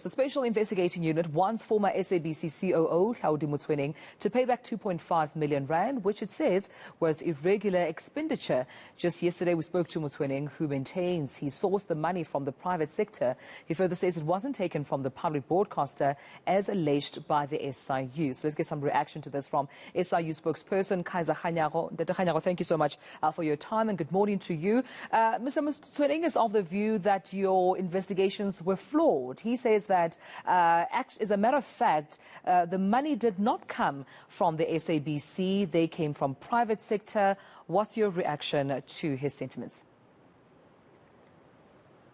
The Special Investigating Unit wants former SABC COO Hlaudi Motsoeneng to pay back 2.5 million rand, which it says was irregular expenditure. Just yesterday we spoke to Motsoeneng, who maintains he sourced the money from the private sector. He further says it wasn't taken from the public broadcaster as alleged by the SIU. So let's get some reaction to this from SIU spokesperson Kaizer Kganyago. Dr. Kganyago, thank you so much for your time and good morning to you. Mr. Motsoeneng is of the view that your investigations were flawed. He says that, as a matter of fact, the money did not come from the SABC. They came from private sector. What's your reaction to his sentiments?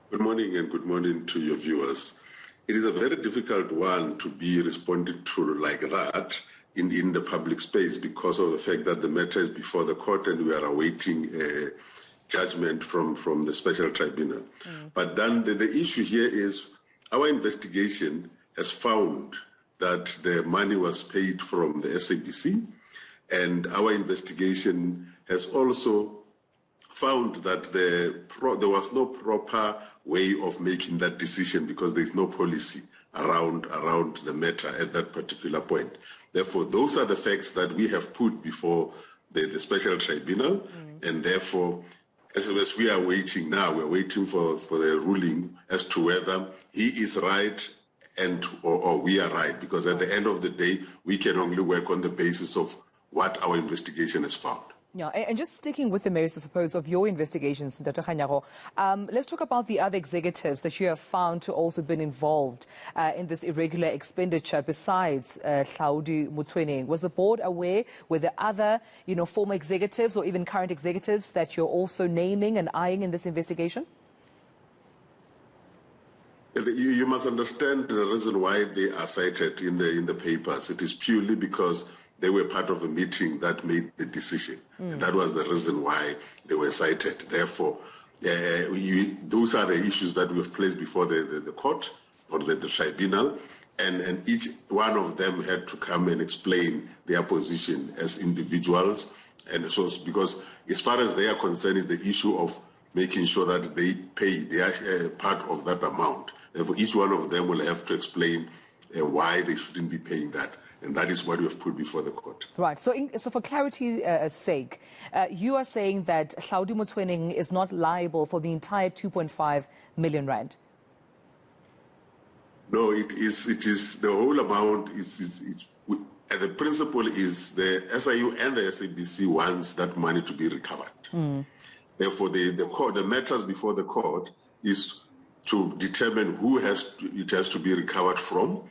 Good morning and good morning to your viewers. It is a very difficult one to be responded to like that in the public space because of the fact that the matter is before the court and we are awaiting judgment from the special tribunal. But then the issue here is our investigation has found that the money was paid from the SABC, and our investigation has also found that there was no proper way of making that decision because there is no policy around the matter at that particular point. Therefore, those are the facts that we have put before the special tribunal, and therefore, as we are waiting now, we're waiting for the ruling as to whether he is right or we are right, because at the end of the day, we can only work on the basis of what our investigation has found. Yeah, and just sticking with the merits, I suppose, of your investigations, Dr. Kganyago, let's talk about the other executives that you have found to also been involved in this irregular expenditure besides Hlaudi Motsoeneng. Was the board aware? Were there other, former executives or even current executives that you're also naming and eyeing in this investigation? You must understand the reason why they are cited in the papers. It is purely because they were part of a meeting that made the decision. And that was the reason why they were cited. Therefore, those are the issues that we have placed before the court or the tribunal. And each one of them had to come and explain their position as individuals. And so, because as far as they are concerned, it's the issue of making sure that they pay their part of that amount. Therefore, each one of them will have to explain why they shouldn't be paying that. And that is what we have put before the court. Right. So for clarity's sake, you are saying that Hlaudi Motsoeneng is not liable for the entire 2.5 million rand? No, it is the whole amount. The principle is the SIU and the SABC wants that money to be recovered. Therefore, the matters before the court is to determine who it has to be recovered from.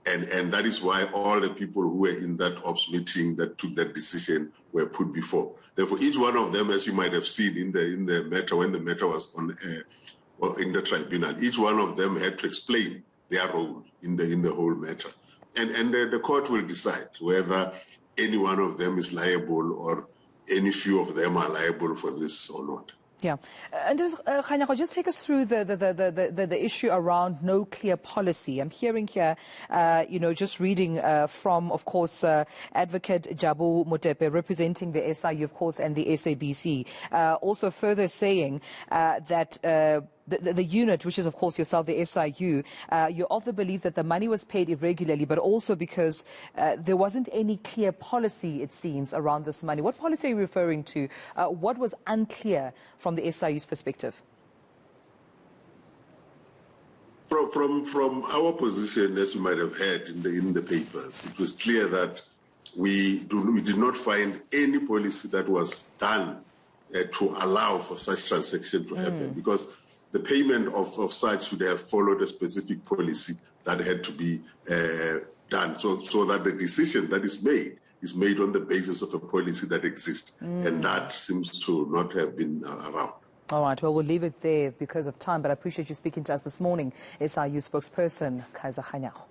And that is why all the people who were in that ops meeting that took that decision were put before. Therefore, each one of them, as you might have seen in the matter, when the matter was in the tribunal, each one of them had to explain their role in the whole matter. And the court will decide whether any one of them is liable or any few of them are liable for this or not. Yeah. And Kganyago, just take us through the issue around no clear policy. I'm hearing here, just reading from, of course, Advocate Jabu Motepe, representing the SIU, of course, and the SABC, also further saying that the unit, which is, of course, yourself, the SIU, you're of the belief that the money was paid irregularly, but also because there wasn't any clear policy, it seems, around this money. What policy are you referring to? What was unclear from the SIU's perspective? From our position, as you might have heard in the papers, it was clear that we did not find any policy that was done to allow for such transaction to happen, because the payment of such should have followed a specific policy that had to be done, so that the decision that is made on the basis of a policy that exists, and that seems to not have been around. All right, well, we'll leave it there because of time, but I appreciate you speaking to us this morning. SIU spokesperson Kaizer Kganyago.